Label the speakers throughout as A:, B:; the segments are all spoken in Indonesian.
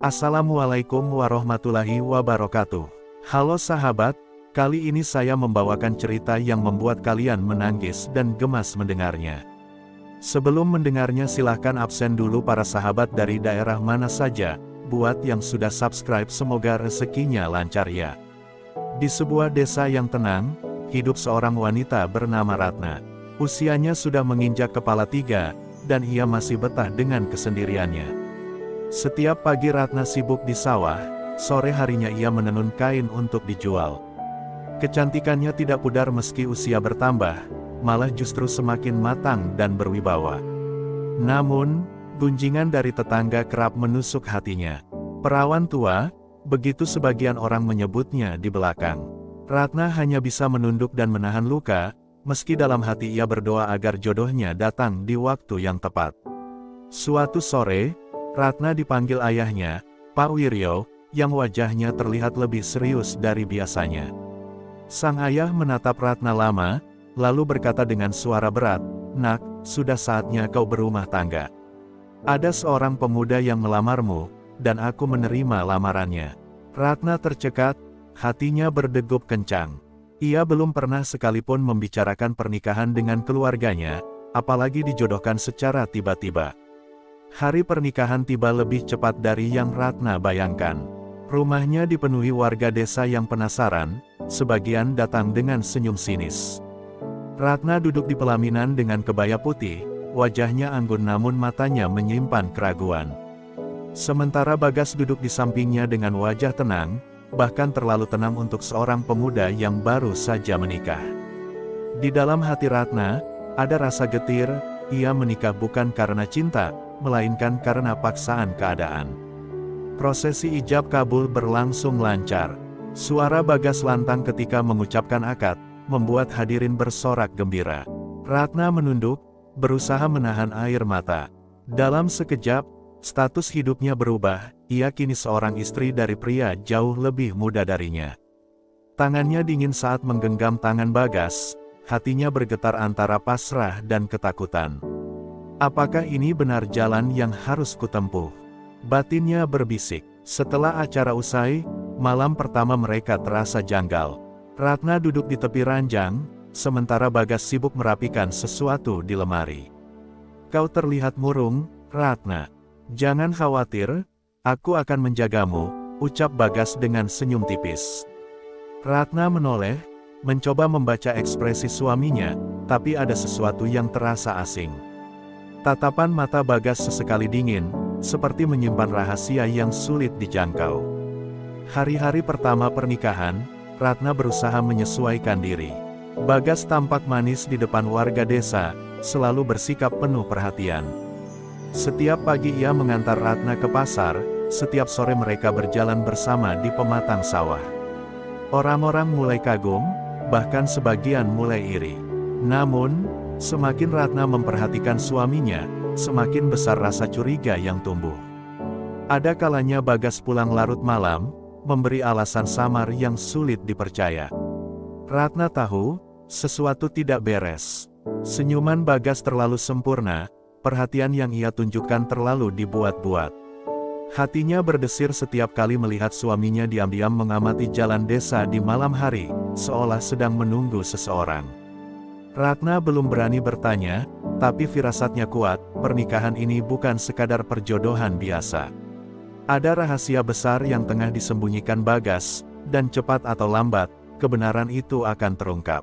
A: Assalamualaikum warahmatullahi wabarakatuh. Halo sahabat, kali ini saya membawakan cerita yang membuat kalian menangis dan gemas mendengarnya. Sebelum mendengarnya silahkan absen dulu para sahabat dari daerah mana saja, buat yang sudah subscribe semoga rezekinya lancar ya. Di sebuah desa yang tenang, hidup seorang wanita bernama Ratna. Usianya sudah menginjak kepala 3, dan ia masih betah dengan kesendiriannya. Setiap pagi Ratna sibuk di sawah, sore harinya ia menenun kain untuk dijual. Kecantikannya tidak pudar meski usia bertambah, malah justru semakin matang dan berwibawa. Namun, gunjingan dari tetangga kerap menusuk hatinya. Perawan tua, begitu sebagian orang menyebutnya di belakang. Ratna hanya bisa menunduk dan menahan luka, meski dalam hati ia berdoa agar jodohnya datang di waktu yang tepat. Suatu sore, Ratna dipanggil ayahnya, Pak Wiryo, yang wajahnya terlihat lebih serius dari biasanya. Sang ayah menatap Ratna lama, lalu berkata dengan suara berat, "Nak, sudah saatnya kau berumah tangga. Ada seorang pemuda yang melamarmu, dan aku menerima lamarannya." Ratna tercekat, hatinya berdegup kencang. Ia belum pernah sekalipun membicarakan pernikahan dengan keluarganya, apalagi dijodohkan secara tiba-tiba. Hari pernikahan tiba lebih cepat dari yang Ratna bayangkan. Rumahnya dipenuhi warga desa yang penasaran, sebagian datang dengan senyum sinis. Ratna duduk di pelaminan dengan kebaya putih, wajahnya anggun namun matanya menyimpan keraguan. Sementara Bagas duduk di sampingnya dengan wajah tenang, bahkan terlalu tenang untuk seorang pemuda yang baru saja menikah. Di dalam hati Ratna, ada rasa getir, ia menikah bukan karena cinta, melainkan karena paksaan keadaan. Prosesi ijab kabul berlangsung lancar. Suara Bagas lantang ketika mengucapkan akad, membuat hadirin bersorak gembira. Ratna menunduk, berusaha menahan air mata. Dalam sekejap, status hidupnya berubah, ia kini seorang istri dari pria jauh lebih muda darinya. Tangannya dingin saat menggenggam tangan Bagas, hatinya bergetar antara pasrah dan ketakutan. Apakah ini benar jalan yang harus kutempuh? Batinnya berbisik. Setelah acara usai, malam pertama mereka terasa janggal. Ratna duduk di tepi ranjang, sementara Bagas sibuk merapikan sesuatu di lemari. "Kau terlihat murung, Ratna. Jangan khawatir, aku akan menjagamu," ucap Bagas dengan senyum tipis. Ratna menoleh, mencoba membaca ekspresi suaminya, tapi ada sesuatu yang terasa asing. Tatapan mata Bagas sesekali dingin, seperti menyimpan rahasia yang sulit dijangkau. Hari-hari pertama pernikahan, Ratna berusaha menyesuaikan diri. Bagas tampak manis di depan warga desa, selalu bersikap penuh perhatian. Setiap pagi ia mengantar Ratna ke pasar, setiap sore mereka berjalan bersama di pematang sawah. Orang-orang mulai kagum, bahkan sebagian mulai iri. Namun, semakin Ratna memperhatikan suaminya, semakin besar rasa curiga yang tumbuh. Ada kalanya Bagas pulang larut malam, memberi alasan samar yang sulit dipercaya. Ratna tahu, sesuatu tidak beres. Senyuman Bagas terlalu sempurna, perhatian yang ia tunjukkan terlalu dibuat-buat. Hatinya berdesir setiap kali melihat suaminya diam-diam mengamati jalan desa di malam hari, seolah sedang menunggu seseorang. Ratna belum berani bertanya, tapi firasatnya kuat, pernikahan ini bukan sekadar perjodohan biasa. Ada rahasia besar yang tengah disembunyikan Bagas, dan cepat atau lambat, kebenaran itu akan terungkap.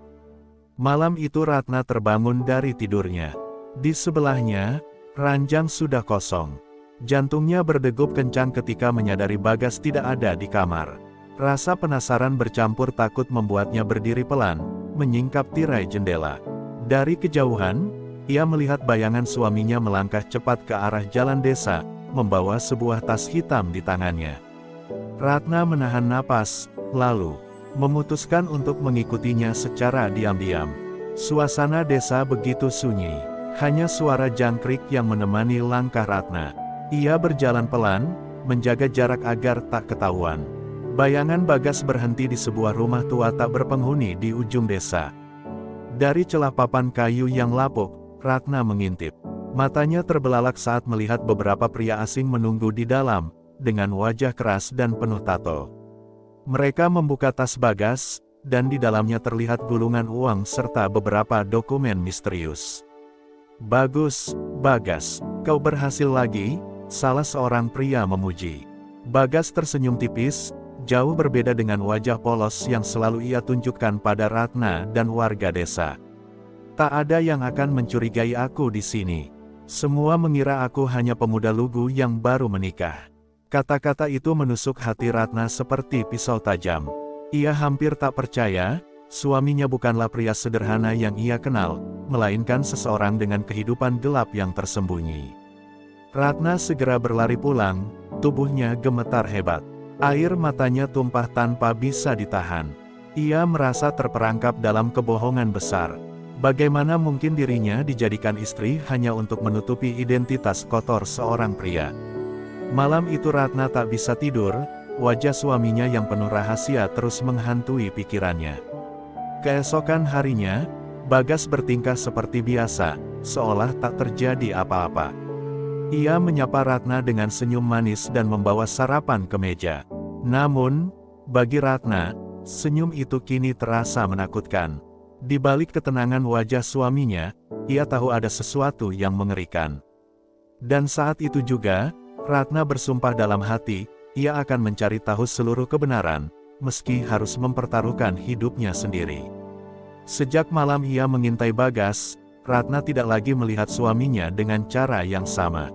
A: Malam itu Ratna terbangun dari tidurnya. Di sebelahnya, ranjang sudah kosong. Jantungnya berdegup kencang ketika menyadari Bagas tidak ada di kamar. Rasa penasaran bercampur takut membuatnya berdiri pelan, menyingkap tirai jendela. Dari kejauhan, ia melihat bayangan suaminya melangkah cepat ke arah jalan desa, membawa sebuah tas hitam di tangannya. Ratna menahan napas, lalu memutuskan untuk mengikutinya secara diam-diam. Suasana desa begitu sunyi, hanya suara jangkrik yang menemani langkah Ratna. Ia berjalan pelan, menjaga jarak agar tak ketahuan. Bayangan Bagas berhenti di sebuah rumah tua tak berpenghuni di ujung desa. Dari celah papan kayu yang lapuk, Ratna mengintip. Matanya terbelalak saat melihat beberapa pria asing menunggu di dalam, dengan wajah keras dan penuh tato. Mereka membuka tas Bagas, dan di dalamnya terlihat gulungan uang serta beberapa dokumen misterius. "Bagus, Bagas, kau berhasil lagi," salah seorang pria memuji. Bagas tersenyum tipis, jauh berbeda dengan wajah polos yang selalu ia tunjukkan pada Ratna dan warga desa. "Tak ada yang akan mencurigai aku di sini. Semua mengira aku hanya pemuda lugu yang baru menikah." Kata-kata itu menusuk hati Ratna seperti pisau tajam. Ia hampir tak percaya, suaminya bukanlah pria sederhana yang ia kenal, melainkan seseorang dengan kehidupan gelap yang tersembunyi. Ratna segera berlari pulang, tubuhnya gemetar hebat. Air matanya tumpah tanpa bisa ditahan. Ia merasa terperangkap dalam kebohongan besar. Bagaimana mungkin dirinya dijadikan istri hanya untuk menutupi identitas kotor seorang pria? Malam itu Ratna tak bisa tidur, wajah suaminya yang penuh rahasia terus menghantui pikirannya. Keesokan harinya, Bagas bertingkah seperti biasa, seolah tak terjadi apa-apa. Ia menyapa Ratna dengan senyum manis dan membawa sarapan ke meja. Namun, bagi Ratna, senyum itu kini terasa menakutkan. Di balik ketenangan wajah suaminya, ia tahu ada sesuatu yang mengerikan. Dan saat itu juga, Ratna bersumpah dalam hati, ia akan mencari tahu seluruh kebenaran, meski harus mempertaruhkan hidupnya sendiri. Sejak malam ia mengintai Bagas, Ratna tidak lagi melihat suaminya dengan cara yang sama.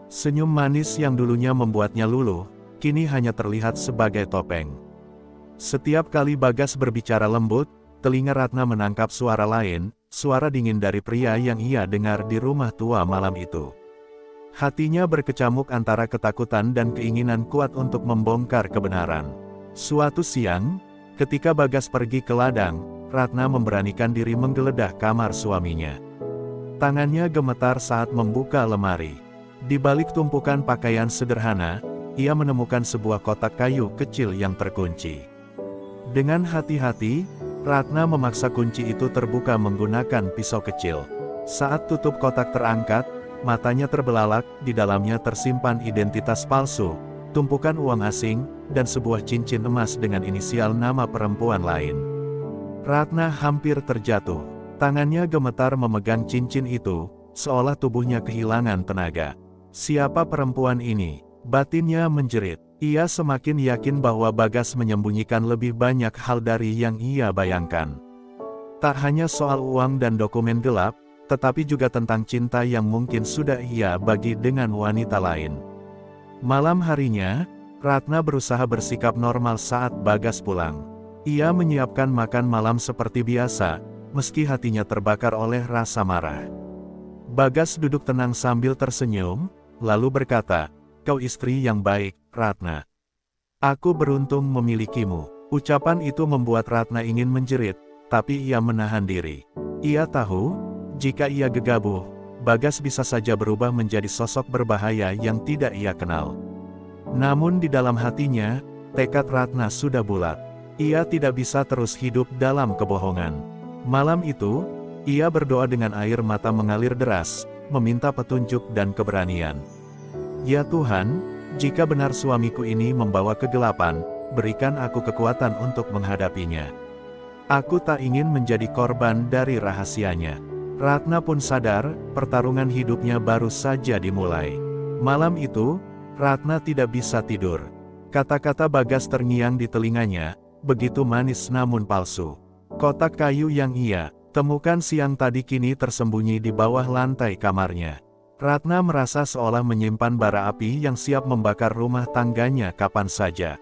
A: Senyum manis yang dulunya membuatnya luluh, kini hanya terlihat sebagai topeng. Setiap kali Bagas berbicara lembut, telinga Ratna menangkap suara lain, suara dingin dari pria yang ia dengar di rumah tua malam itu. Hatinya berkecamuk antara ketakutan dan keinginan kuat untuk membongkar kebenaran. Suatu siang, ketika Bagas pergi ke ladang, Ratna memberanikan diri menggeledah kamar suaminya. Tangannya gemetar saat membuka lemari. Di balik tumpukan pakaian sederhana, ia menemukan sebuah kotak kayu kecil yang terkunci. Dengan hati-hati, Ratna memaksa kunci itu terbuka menggunakan pisau kecil. Saat tutup kotak terangkat, matanya terbelalak, di dalamnya tersimpan identitas palsu, tumpukan uang asing, dan sebuah cincin emas dengan inisial nama perempuan lain. Ratna hampir terjatuh. Tangannya gemetar memegang cincin itu, seolah tubuhnya kehilangan tenaga. Siapa perempuan ini? Batinnya menjerit. Ia semakin yakin bahwa Bagas menyembunyikan lebih banyak hal dari yang ia bayangkan. Tak hanya soal uang dan dokumen gelap, tetapi juga tentang cinta yang mungkin sudah ia bagi dengan wanita lain. Malam harinya, Ratna berusaha bersikap normal saat Bagas pulang. Ia menyiapkan makan malam seperti biasa, meski hatinya terbakar oleh rasa marah. Bagas duduk tenang sambil tersenyum, lalu berkata, "Kau istri yang baik, Ratna. Aku beruntung memilikimu." Ucapan itu membuat Ratna ingin menjerit, tapi ia menahan diri. Ia tahu, jika ia gegabah, Bagas bisa saja berubah menjadi sosok berbahaya yang tidak ia kenal. Namun di dalam hatinya, tekad Ratna sudah bulat. Ia tidak bisa terus hidup dalam kebohongan. Malam itu, ia berdoa dengan air mata mengalir deras, meminta petunjuk dan keberanian. "Ya Tuhan, jika benar suamiku ini membawa kegelapan, berikan aku kekuatan untuk menghadapinya. Aku tak ingin menjadi korban dari rahasianya." Ratna pun sadar, pertarungan hidupnya baru saja dimulai. Malam itu, Ratna tidak bisa tidur. Kata-kata Bagas terngiang di telinganya, begitu manis namun palsu. Kotak kayu yang ia temukan siang tadi kini tersembunyi di bawah lantai kamarnya. Ratna merasa seolah menyimpan bara api yang siap membakar rumah tangganya kapan saja.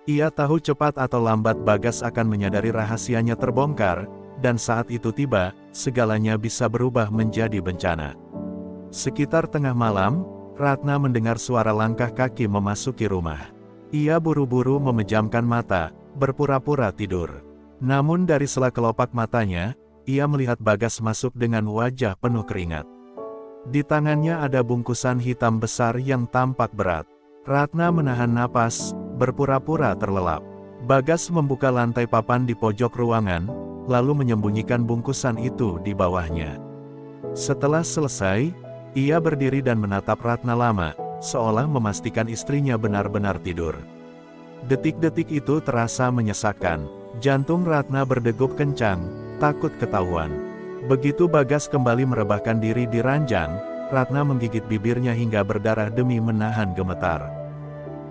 A: Ia tahu cepat atau lambat Bagas akan menyadari rahasianya terbongkar, dan saat itu tiba, segalanya bisa berubah menjadi bencana. Sekitar tengah malam, Ratna mendengar suara langkah kaki memasuki rumah. Ia buru-buru memejamkan mata, berpura-pura tidur. Namun dari sela kelopak matanya, ia melihat Bagas masuk dengan wajah penuh keringat. Di tangannya ada bungkusan hitam besar yang tampak berat. Ratna menahan napas, berpura-pura terlelap. Bagas membuka lantai papan di pojok ruangan, lalu menyembunyikan bungkusan itu di bawahnya. Setelah selesai, ia berdiri dan menatap Ratna lama, seolah memastikan istrinya benar-benar tidur. Detik-detik itu terasa menyesakkan. Jantung Ratna berdegup kencang, takut ketahuan. Begitu Bagas kembali merebahkan diri di ranjang, Ratna menggigit bibirnya hingga berdarah demi menahan gemetar.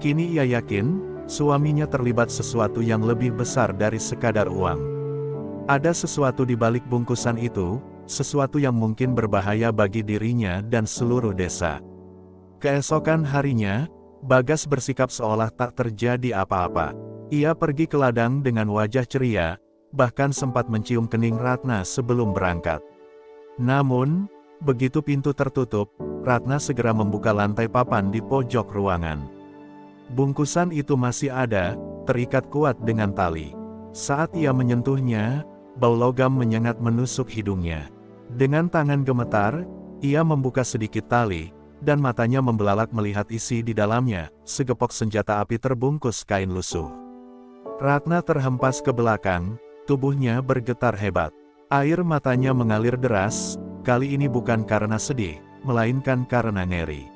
A: Kini ia yakin, suaminya terlibat sesuatu yang lebih besar dari sekadar uang. Ada sesuatu di balik bungkusan itu, sesuatu yang mungkin berbahaya bagi dirinya dan seluruh desa. Keesokan harinya, Bagas bersikap seolah tak terjadi apa-apa. Ia pergi ke ladang dengan wajah ceria, bahkan sempat mencium kening Ratna sebelum berangkat. Namun, begitu pintu tertutup, Ratna segera membuka lantai papan di pojok ruangan. Bungkusan itu masih ada, terikat kuat dengan tali. Saat ia menyentuhnya, bau logam menyengat menusuk hidungnya. Dengan tangan gemetar, ia membuka sedikit tali, dan matanya membelalak melihat isi di dalamnya, segepok senjata api terbungkus kain lusuh. Ratna terhempas ke belakang, tubuhnya bergetar hebat. Air matanya mengalir deras, kali ini bukan karena sedih, melainkan karena ngeri.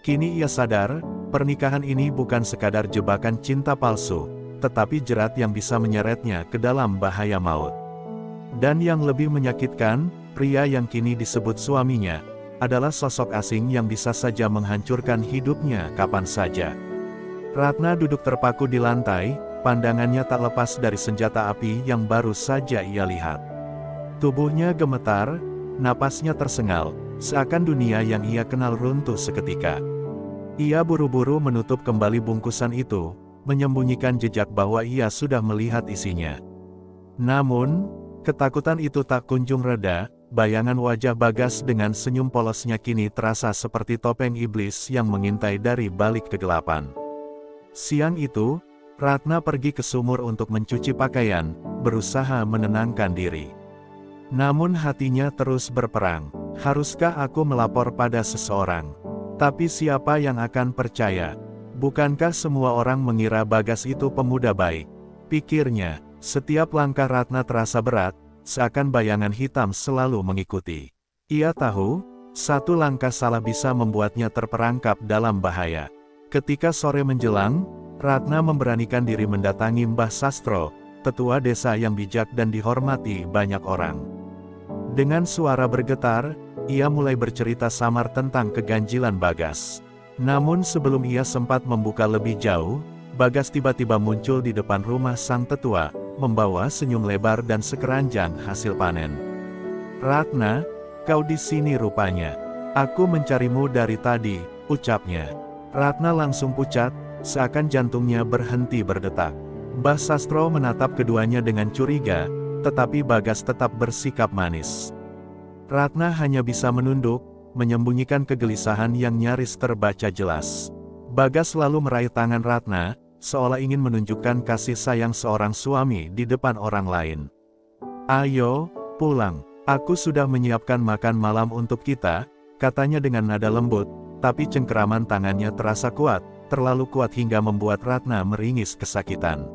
A: Kini ia sadar, pernikahan ini bukan sekadar jebakan cinta palsu, tetapi jerat yang bisa menyeretnya ke dalam bahaya maut. Dan yang lebih menyakitkan, pria yang kini disebut suaminya, adalah sosok asing yang bisa saja menghancurkan hidupnya kapan saja. Ratna duduk terpaku di lantai, pandangannya tak lepas dari senjata api yang baru saja ia lihat. Tubuhnya gemetar, napasnya tersengal, seakan dunia yang ia kenal runtuh seketika. Ia buru-buru menutup kembali bungkusan itu, menyembunyikan jejak bahwa ia sudah melihat isinya. Namun, ketakutan itu tak kunjung reda. Bayangan wajah Bagas dengan senyum polosnya kini terasa seperti topeng iblis yang mengintai dari balik kegelapan. Siang itu, Ratna pergi ke sumur untuk mencuci pakaian, berusaha menenangkan diri. Namun hatinya terus berperang. Haruskah aku melapor pada seseorang? Tapi siapa yang akan percaya? Bukankah semua orang mengira Bagas itu pemuda baik? Pikirnya, setiap langkah Ratna terasa berat, seakan bayangan hitam selalu mengikuti. Ia tahu, satu langkah salah bisa membuatnya terperangkap dalam bahaya. Ketika sore menjelang, Ratna memberanikan diri mendatangi Mbah Sastro, tetua desa yang bijak dan dihormati banyak orang. Dengan suara bergetar, ia mulai bercerita samar tentang keganjilan Bagas. Namun sebelum ia sempat membuka lebih jauh, Bagas tiba-tiba muncul di depan rumah sang tetua, membawa senyum lebar dan sekeranjang hasil panen. "Ratna, kau di sini rupanya. Aku mencarimu dari tadi," ucapnya. Ratna langsung pucat, seakan jantungnya berhenti berdetak. Mbah Sastro menatap keduanya dengan curiga, tetapi Bagas tetap bersikap manis. Ratna hanya bisa menunduk, menyembunyikan kegelisahan yang nyaris terbaca jelas. Bagas lalu meraih tangan Ratna, seolah ingin menunjukkan kasih sayang seorang suami di depan orang lain. "Ayo, pulang. Aku sudah menyiapkan makan malam untuk kita," katanya dengan nada lembut, tapi cengkeraman tangannya terasa kuat, terlalu kuat hingga membuat Ratna meringis kesakitan.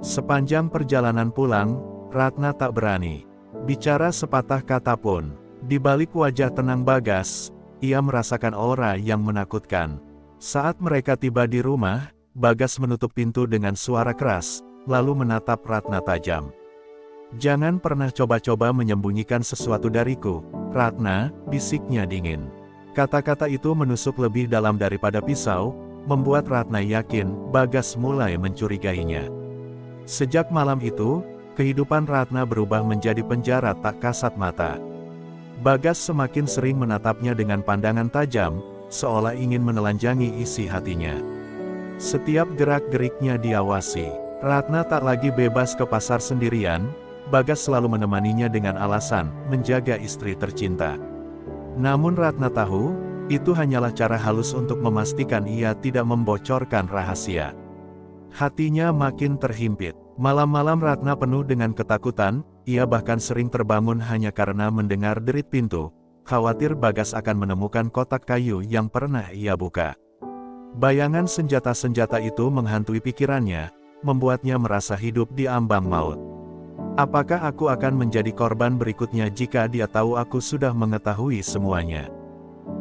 A: Sepanjang perjalanan pulang, Ratna tak berani bicara sepatah kata pun. Di balik wajah tenang Bagas, ia merasakan aura yang menakutkan. Saat mereka tiba di rumah, Bagas menutup pintu dengan suara keras, lalu menatap Ratna tajam. "Jangan pernah coba-coba menyembunyikan sesuatu dariku, Ratna," bisiknya dingin. Kata-kata itu menusuk lebih dalam daripada pisau, membuat Ratna yakin Bagas mulai mencurigainya. Sejak malam itu, kehidupan Ratna berubah menjadi penjara tak kasat mata. Bagas semakin sering menatapnya dengan pandangan tajam, seolah ingin menelanjangi isi hatinya. Setiap gerak-geriknya diawasi. Ratna tak lagi bebas ke pasar sendirian, Bagas selalu menemaninya dengan alasan menjaga istri tercinta. Namun Ratna tahu, itu hanyalah cara halus untuk memastikan ia tidak membocorkan rahasia. Hatinya makin terhimpit. Malam-malam Ratna penuh dengan ketakutan, ia bahkan sering terbangun hanya karena mendengar derit pintu, khawatir Bagas akan menemukan kotak kayu yang pernah ia buka. Bayangan senjata-senjata itu menghantui pikirannya, membuatnya merasa hidup di ambang maut. Apakah aku akan menjadi korban berikutnya jika dia tahu aku sudah mengetahui semuanya?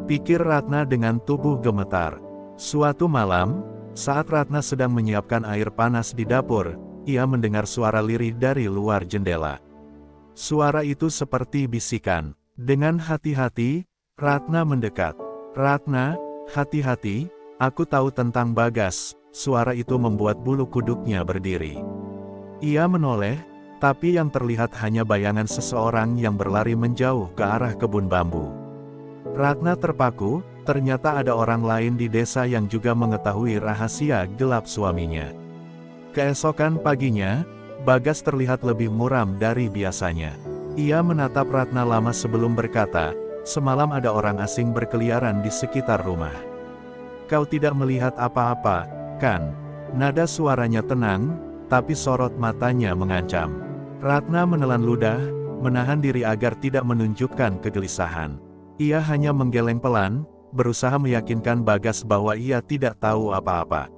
A: pikir Ratna dengan tubuh gemetar. Suatu malam, saat Ratna sedang menyiapkan air panas di dapur, ia mendengar suara lirih dari luar jendela. Suara itu seperti bisikan. Dengan hati-hati, Ratna mendekat. "Ratna, hati-hati, aku tahu tentang Bagas." Suara itu membuat bulu kuduknya berdiri. Ia menoleh, tapi yang terlihat hanya bayangan seseorang yang berlari menjauh ke arah kebun bambu. Ratna terpaku, ternyata ada orang lain di desa yang juga mengetahui rahasia gelap suaminya. Keesokan paginya, Bagas terlihat lebih muram dari biasanya. Ia menatap Ratna lama sebelum berkata, "Semalam ada orang asing berkeliaran di sekitar rumah. Kau tidak melihat apa-apa, kan?" Nada suaranya tenang, tapi sorot matanya mengancam. Ratna menelan ludah, menahan diri agar tidak menunjukkan kegelisahan. Ia hanya menggeleng pelan, berusaha meyakinkan Bagas bahwa ia tidak tahu apa-apa.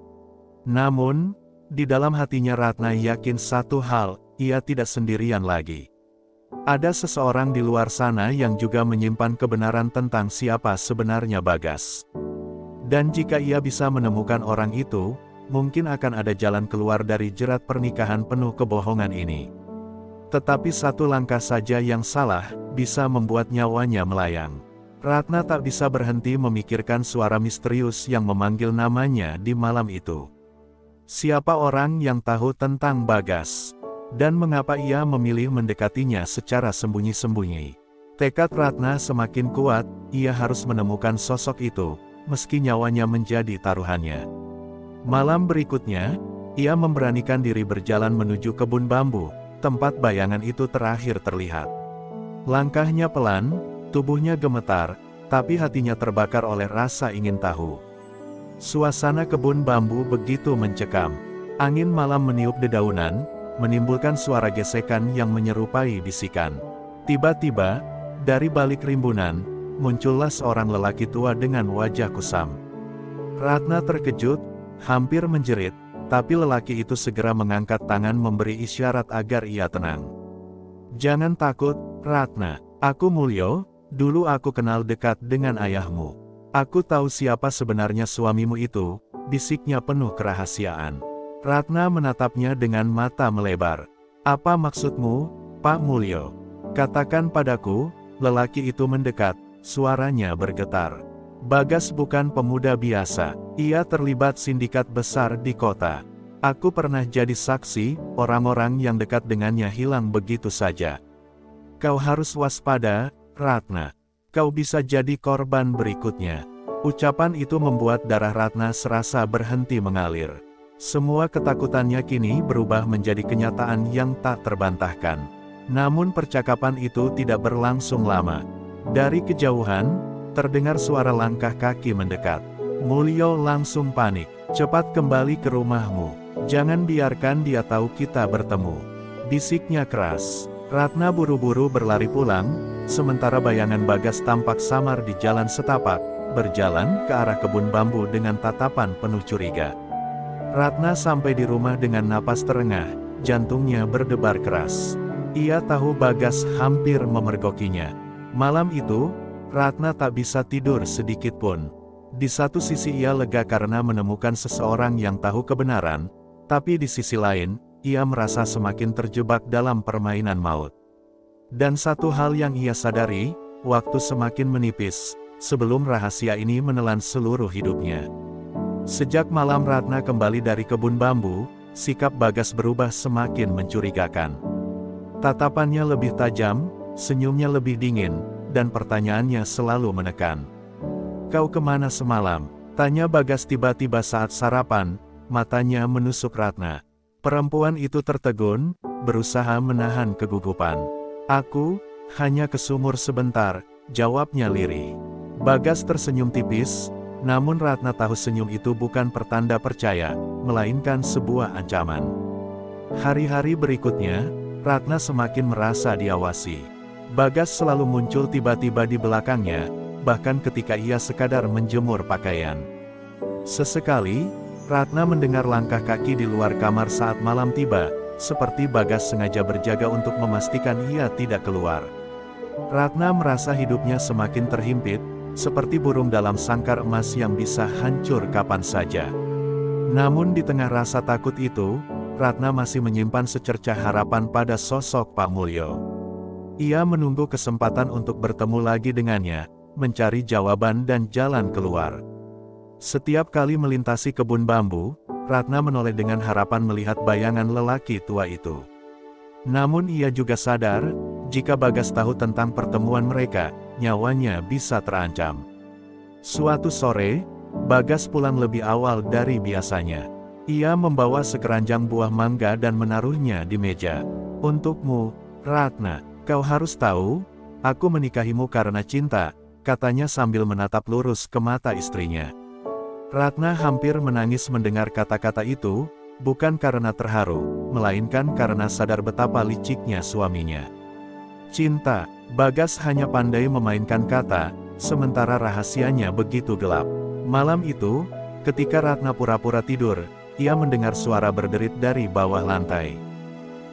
A: Namun, di dalam hatinya Ratna yakin satu hal, ia tidak sendirian lagi. Ada seseorang di luar sana yang juga menyimpan kebenaran tentang siapa sebenarnya Bagas. Dan jika ia bisa menemukan orang itu, mungkin akan ada jalan keluar dari jerat pernikahan penuh kebohongan ini. Tetapi satu langkah saja yang salah, bisa membuat nyawanya melayang. Ratna tak bisa berhenti memikirkan suara misterius yang memanggil namanya di malam itu. Siapa orang yang tahu tentang Bagas? Dan mengapa ia memilih mendekatinya secara sembunyi-sembunyi? Tekad Ratna semakin kuat, ia harus menemukan sosok itu, meski nyawanya menjadi taruhannya. Malam berikutnya, ia memberanikan diri berjalan menuju kebun bambu, tempat bayangan itu terakhir terlihat. Langkahnya pelan, tubuhnya gemetar, tapi hatinya terbakar oleh rasa ingin tahu. Suasana kebun bambu begitu mencekam. Angin malam meniup dedaunan, menimbulkan suara gesekan yang menyerupai bisikan. Tiba-tiba, dari balik rimbunan, muncullah seorang lelaki tua dengan wajah kusam. Ratna terkejut, hampir menjerit, tapi lelaki itu segera mengangkat tangan memberi isyarat agar ia tenang. "Jangan takut, Ratna. Aku Mulyo, dulu aku kenal dekat dengan ayahmu. Aku tahu siapa sebenarnya suamimu itu," bisiknya penuh kerahasiaan. Ratna menatapnya dengan mata melebar. "Apa maksudmu, Pak Mulyo? Katakan padaku." Lelaki itu mendekat, suaranya bergetar. "Bagas bukan pemuda biasa, ia terlibat sindikat besar di kota. Aku pernah jadi saksi, orang-orang yang dekat dengannya hilang begitu saja. Kau harus waspada, Ratna. Kau bisa jadi korban berikutnya." Ucapan itu membuat darah Ratna serasa berhenti mengalir. Semua ketakutannya kini berubah menjadi kenyataan yang tak terbantahkan. Namun percakapan itu tidak berlangsung lama. Dari kejauhan, terdengar suara langkah kaki mendekat. Mulyo langsung panik. "Cepat kembali ke rumahmu. Jangan biarkan dia tahu kita bertemu," bisiknya keras. Ratna buru-buru berlari pulang, sementara bayangan Bagas tampak samar di jalan setapak, berjalan ke arah kebun bambu dengan tatapan penuh curiga. Ratna sampai di rumah dengan napas terengah, jantungnya berdebar keras. Ia tahu Bagas hampir memergokinya. Malam itu, Ratna tak bisa tidur sedikit pun. Di satu sisi ia lega karena menemukan seseorang yang tahu kebenaran, tapi di sisi lain, ia merasa semakin terjebak dalam permainan maut. Dan satu hal yang ia sadari, waktu semakin menipis, sebelum rahasia ini menelan seluruh hidupnya. Sejak malam Ratna kembali dari kebun bambu, sikap Bagas berubah semakin mencurigakan. Tatapannya lebih tajam, senyumnya lebih dingin, dan pertanyaannya selalu menekan. "Kau kemana semalam?" tanya Bagas tiba-tiba saat sarapan, matanya menusuk Ratna. Perempuan itu tertegun, berusaha menahan kegugupan. "Aku hanya ke sumur sebentar," jawabnya lirih. Bagas tersenyum tipis, namun Ratna tahu senyum itu bukan pertanda percaya, melainkan sebuah ancaman. Hari-hari berikutnya, Ratna semakin merasa diawasi. Bagas selalu muncul tiba-tiba di belakangnya, bahkan ketika ia sekadar menjemur pakaian. Sesekali, Ratna mendengar langkah kaki di luar kamar saat malam tiba, seperti Bagas sengaja berjaga untuk memastikan ia tidak keluar. Ratna merasa hidupnya semakin terhimpit, seperti burung dalam sangkar emas yang bisa hancur kapan saja. Namun di tengah rasa takut itu, Ratna masih menyimpan secercah harapan pada sosok Pak Mulyo. Ia menunggu kesempatan untuk bertemu lagi dengannya, mencari jawaban dan jalan keluar. Setiap kali melintasi kebun bambu, Ratna menoleh dengan harapan melihat bayangan lelaki tua itu. Namun ia juga sadar, jika Bagas tahu tentang pertemuan mereka, nyawanya bisa terancam. Suatu sore, Bagas pulang lebih awal dari biasanya. Ia membawa sekeranjang buah mangga dan menaruhnya di meja. "Untukmu, Ratna, kau harus tahu, aku menikahimu karena cinta," katanya sambil menatap lurus ke mata istrinya. Ratna hampir menangis mendengar kata-kata itu, bukan karena terharu, melainkan karena sadar betapa liciknya suaminya. Cinta, Bagas hanya pandai memainkan kata, sementara rahasianya begitu gelap. Malam itu, ketika Ratna pura-pura tidur, ia mendengar suara berderit dari bawah lantai.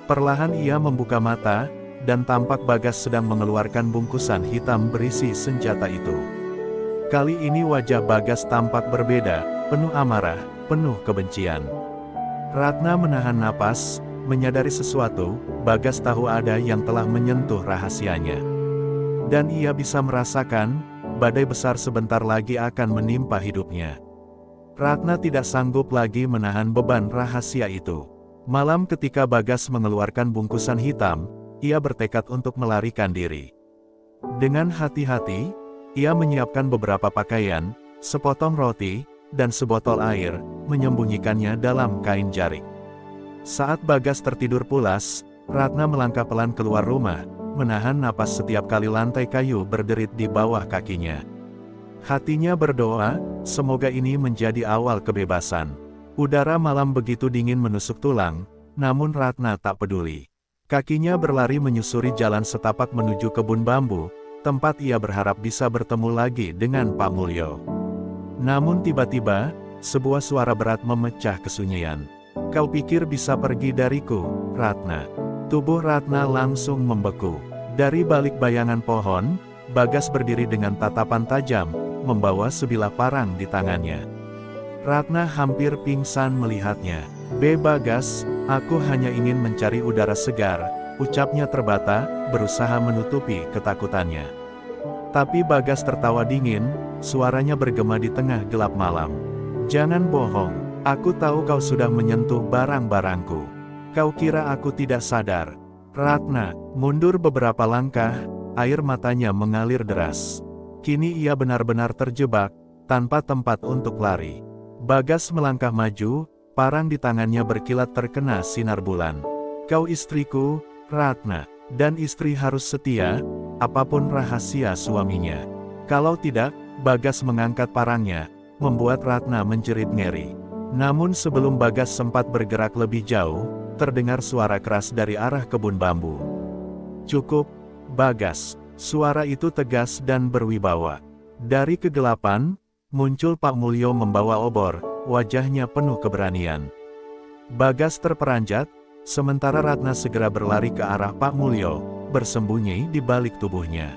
A: Perlahan ia membuka mata, dan tampak Bagas sedang mengeluarkan bungkusan hitam berisi senjata itu. Kali ini wajah Bagas tampak berbeda, penuh amarah, penuh kebencian. Ratna menahan napas, menyadari sesuatu, Bagas tahu ada yang telah menyentuh rahasianya. Dan ia bisa merasakan, badai besar sebentar lagi akan menimpa hidupnya. Ratna tidak sanggup lagi menahan beban rahasia itu. Malam ketika Bagas mengeluarkan bungkusan hitam, ia bertekad untuk melarikan diri. Dengan hati-hati, ia menyiapkan beberapa pakaian, sepotong roti, dan sebotol air, menyembunyikannya dalam kain jarik. Saat Bagas tertidur pulas, Ratna melangkah pelan keluar rumah, menahan napas setiap kali lantai kayu berderit di bawah kakinya. Hatinya berdoa, semoga ini menjadi awal kebebasan. Udara malam begitu dingin menusuk tulang, namun Ratna tak peduli. Kakinya berlari menyusuri jalan setapak menuju kebun bambu, tempat ia berharap bisa bertemu lagi dengan Pak Mulyo. Namun tiba-tiba, sebuah suara berat memecah kesunyian. "Kau pikir bisa pergi dariku, Ratna?" Tubuh Ratna langsung membeku. Dari balik bayangan pohon, Bagas berdiri dengan tatapan tajam, membawa sebilah parang di tangannya. Ratna hampir pingsan melihatnya. Bagas, aku hanya ingin mencari udara segar," ucapnya terbata, berusaha menutupi ketakutannya. Tapi Bagas tertawa dingin, suaranya bergema di tengah gelap malam. "Jangan bohong, aku tahu kau sudah menyentuh barang-barangku. Kau kira aku tidak sadar?" Ratna mundur beberapa langkah, air matanya mengalir deras. Kini ia benar-benar terjebak, tanpa tempat untuk lari. Bagas melangkah maju, parang di tangannya berkilat terkena sinar bulan. "Kau istriku, Ratna, dan istri harus setia, apapun rahasia suaminya. Kalau tidak," Bagas mengangkat parangnya, membuat Ratna menjerit ngeri. Namun sebelum Bagas sempat bergerak lebih jauh, terdengar suara keras dari arah kebun bambu. "Cukup, Bagas." Suara itu tegas dan berwibawa. Dari kegelapan, muncul Pak Mulyo membawa obor, wajahnya penuh keberanian. Bagas terperanjat, sementara Ratna segera berlari ke arah Pak Mulyo, bersembunyi di balik tubuhnya.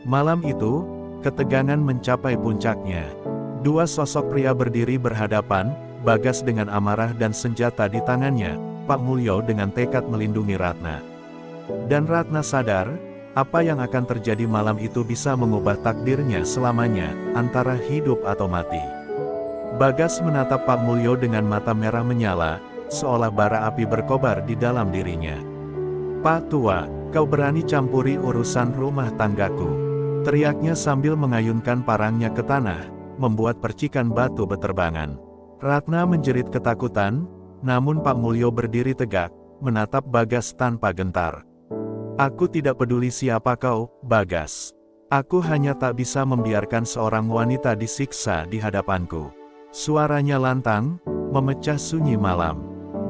A: Malam itu, ketegangan mencapai puncaknya. Dua sosok pria berdiri berhadapan, Bagas dengan amarah dan senjata di tangannya, Pak Mulyo dengan tekad melindungi Ratna. Dan Ratna sadar, apa yang akan terjadi malam itu bisa mengubah takdirnya selamanya, antara hidup atau mati. Bagas menatap Pak Mulyo dengan mata merah menyala, seolah bara api berkobar di dalam dirinya. "Pak Tua, kau berani campuri urusan rumah tanggaku?" teriaknya sambil mengayunkan parangnya ke tanah, membuat percikan batu beterbangan. Ratna menjerit ketakutan, namun Pak Mulyo berdiri tegak, menatap Bagas tanpa gentar. "Aku tidak peduli siapa kau, Bagas. Aku hanya tak bisa membiarkan seorang wanita disiksa di hadapanku." Suaranya lantang, memecah sunyi malam.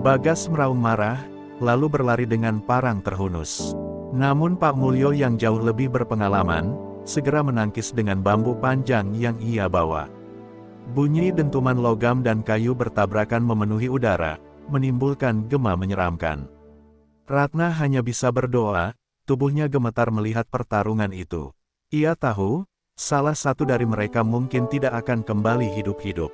A: Bagas meraung marah, lalu berlari dengan parang terhunus. Namun Pak Mulyo yang jauh lebih berpengalaman, segera menangkis dengan bambu panjang yang ia bawa. Bunyi dentuman logam dan kayu bertabrakan memenuhi udara, menimbulkan gema menyeramkan. Ratna hanya bisa berdoa, tubuhnya gemetar melihat pertarungan itu. Ia tahu, salah satu dari mereka mungkin tidak akan kembali hidup-hidup.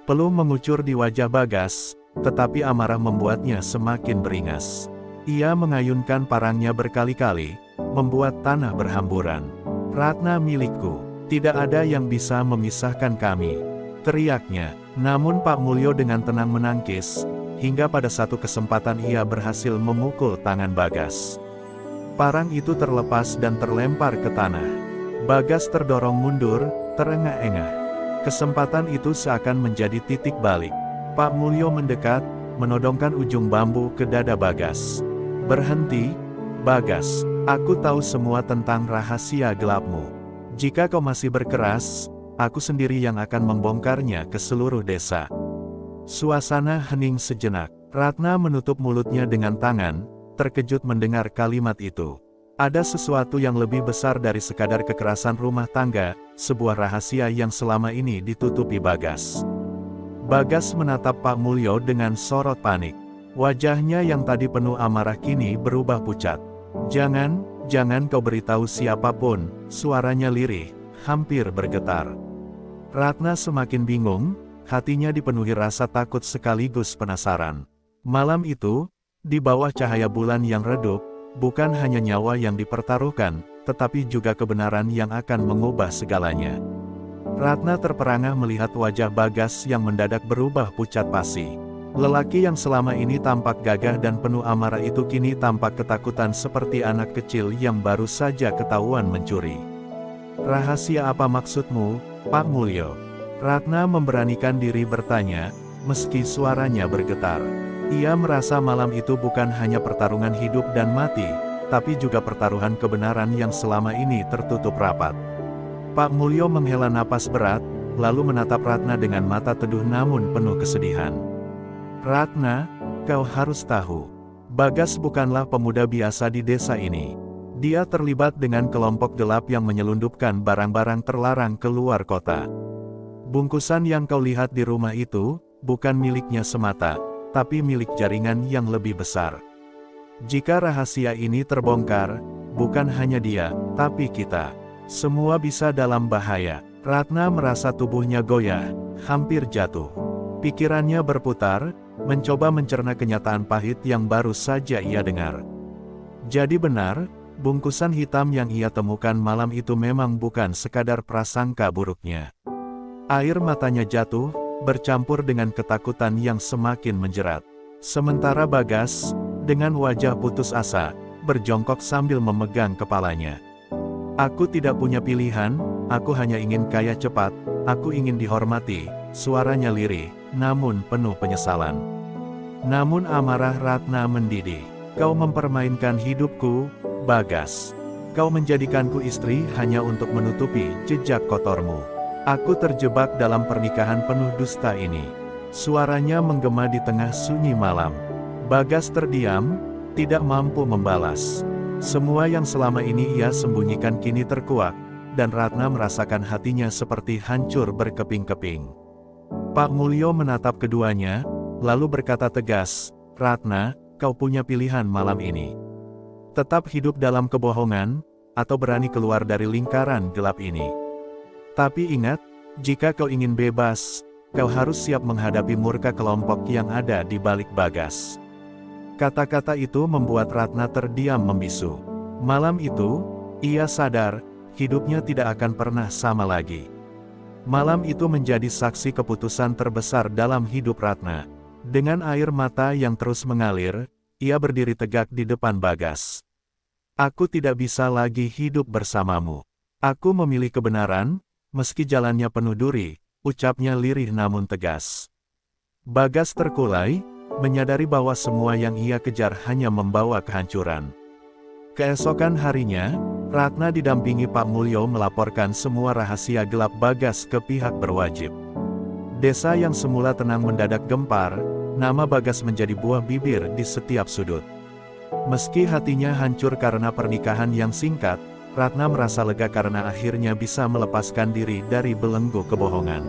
A: Peluh mengucur di wajah Bagas, tetapi amarah membuatnya semakin beringas. Ia mengayunkan parangnya berkali-kali, membuat tanah berhamburan. "Ratna milikku, tidak ada yang bisa memisahkan kami," teriaknya. Namun Pak Mulyo dengan tenang menangkis, hingga pada satu kesempatan ia berhasil memukul tangan Bagas. Parang itu terlepas dan terlempar ke tanah. Bagas terdorong mundur, terengah-engah. Kesempatan itu seakan menjadi titik balik. Pak Mulyo mendekat, menodongkan ujung bambu ke dada Bagas. "Berhenti, Bagas. Aku tahu semua tentang rahasia gelapmu. Jika kau masih berkeras, aku sendiri yang akan membongkarnya ke seluruh desa." Suasana hening sejenak. Ratna menutup mulutnya dengan tangan, terkejut mendengar kalimat itu. Ada sesuatu yang lebih besar dari sekadar kekerasan rumah tangga, sebuah rahasia yang selama ini ditutupi Bagas. Bagas menatap Pak Mulyo dengan sorot panik. Wajahnya yang tadi penuh amarah kini berubah pucat. Jangan kau beritahu siapapun," suaranya lirih, hampir bergetar. Ratna semakin bingung, hatinya dipenuhi rasa takut sekaligus penasaran. Malam itu, di bawah cahaya bulan yang redup, bukan hanya nyawa yang dipertaruhkan, tetapi juga kebenaran yang akan mengubah segalanya. Ratna terperangah melihat wajah Bagas yang mendadak berubah pucat pasi. Lelaki yang selama ini tampak gagah dan penuh amarah itu kini tampak ketakutan seperti anak kecil yang baru saja ketahuan mencuri. "Rahasia apa maksudmu, Pak Mulyo?" Ratna memberanikan diri bertanya, meski suaranya bergetar. Ia merasa malam itu bukan hanya pertarungan hidup dan mati, tapi juga pertaruhan kebenaran yang selama ini tertutup rapat. Pak Mulyo menghela napas berat, lalu menatap Ratna dengan mata teduh namun penuh kesedihan. "Ratna, kau harus tahu. Bagas bukanlah pemuda biasa di desa ini. Dia terlibat dengan kelompok gelap yang menyelundupkan barang-barang terlarang ke luar kota. Bungkusan yang kau lihat di rumah itu, bukan miliknya semata, tapi milik jaringan yang lebih besar. Jika rahasia ini terbongkar, bukan hanya dia, tapi kita semua bisa dalam bahaya." Ratna merasa tubuhnya goyah, hampir jatuh. Pikirannya berputar, mencoba mencerna kenyataan pahit yang baru saja ia dengar. Jadi benar, bungkusan hitam yang ia temukan malam itu memang bukan sekadar prasangka buruknya. Air matanya jatuh, bercampur dengan ketakutan yang semakin menjerat. Sementara Bagas, dengan wajah putus asa, berjongkok sambil memegang kepalanya. "Aku tidak punya pilihan, aku hanya ingin kaya cepat, aku ingin dihormati," suaranya lirih, namun penuh penyesalan. Namun amarah Ratna mendidih. "Kau mempermainkan hidupku, Bagas. Kau menjadikanku istri hanya untuk menutupi jejak kotormu. Aku terjebak dalam pernikahan penuh dusta ini." Suaranya menggema di tengah sunyi malam. Bagas terdiam, tidak mampu membalas. Semua yang selama ini ia sembunyikan kini terkuak, dan Ratna merasakan hatinya seperti hancur berkeping-keping. Pak Mulyo menatap keduanya, lalu berkata tegas, "Ratna, kau punya pilihan malam ini. Tetap hidup dalam kebohongan, atau berani keluar dari lingkaran gelap ini. Tapi ingat, jika kau ingin bebas, kau harus siap menghadapi murka kelompok yang ada di balik Bagas." Kata-kata itu membuat Ratna terdiam membisu. Malam itu, ia sadar, hidupnya tidak akan pernah sama lagi. Malam itu menjadi saksi keputusan terbesar dalam hidup Ratna. Dengan air mata yang terus mengalir, ia berdiri tegak di depan Bagas. "Aku tidak bisa lagi hidup bersamamu. Aku memilih kebenaran, meski jalannya penuh duri," ucapnya lirih namun tegas. Bagas terkulai, menyadari bahwa semua yang ia kejar hanya membawa kehancuran. Keesokan harinya, Ratna didampingi Pak Mulyo melaporkan semua rahasia gelap Bagas ke pihak berwajib. Desa yang semula tenang mendadak gempar, nama Bagas menjadi buah bibir di setiap sudut. Meski hatinya hancur karena pernikahan yang singkat, Ratna merasa lega karena akhirnya bisa melepaskan diri dari belenggu kebohongan.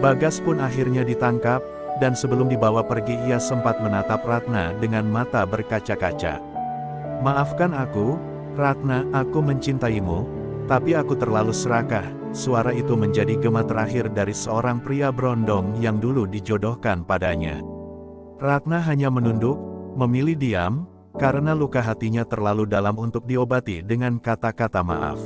A: Bagas pun akhirnya ditangkap, dan sebelum dibawa pergi ia sempat menatap Ratna dengan mata berkaca-kaca. "Maafkan aku, Ratna, aku mencintaimu, Tapi aku terlalu serakah. Suara itu menjadi gema terakhir dari seorang pria berondong yang dulu dijodohkan padanya. Ratna hanya menunduk, memilih diam, karena luka hatinya terlalu dalam untuk diobati dengan kata-kata maaf.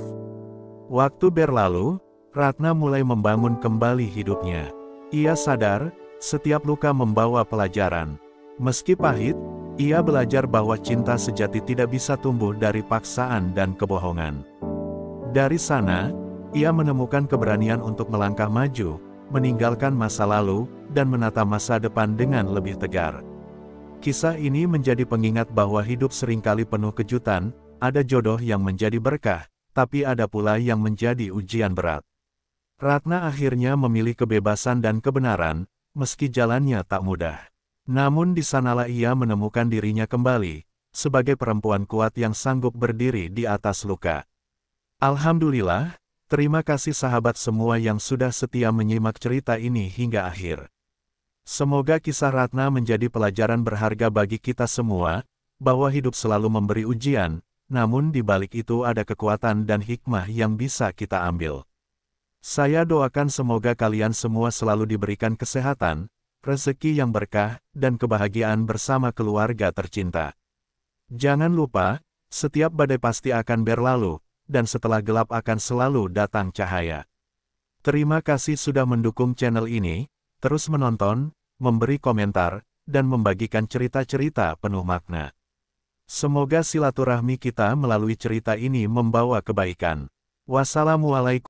A: Waktu berlalu, Ratna mulai membangun kembali hidupnya. Ia sadar, setiap luka membawa pelajaran. Meski pahit, ia belajar bahwa cinta sejati tidak bisa tumbuh dari paksaan dan kebohongan. Dari sana, ia menemukan keberanian untuk melangkah maju, meninggalkan masa lalu, dan menata masa depan dengan lebih tegar. Kisah ini menjadi pengingat bahwa hidup seringkali penuh kejutan, ada jodoh yang menjadi berkah, tapi ada pula yang menjadi ujian berat. Ratna akhirnya memilih kebebasan dan kebenaran, meski jalannya tak mudah. Namun di sanalah ia menemukan dirinya kembali, sebagai perempuan kuat yang sanggup berdiri di atas luka. Alhamdulillah, terima kasih sahabat semua yang sudah setia menyimak cerita ini hingga akhir. Semoga kisah Ratna menjadi pelajaran berharga bagi kita semua, bahwa hidup selalu memberi ujian, namun di balik itu ada kekuatan dan hikmah yang bisa kita ambil. Saya doakan semoga kalian semua selalu diberikan kesehatan, rezeki yang berkah, dan kebahagiaan bersama keluarga tercinta. Jangan lupa, setiap badai pasti akan berlalu, dan setelah gelap akan selalu datang cahaya. Terima kasih sudah mendukung channel ini, terus menonton, memberi komentar, dan membagikan cerita-cerita penuh makna. Semoga silaturahmi kita melalui cerita ini membawa kebaikan. Wassalamualaikum.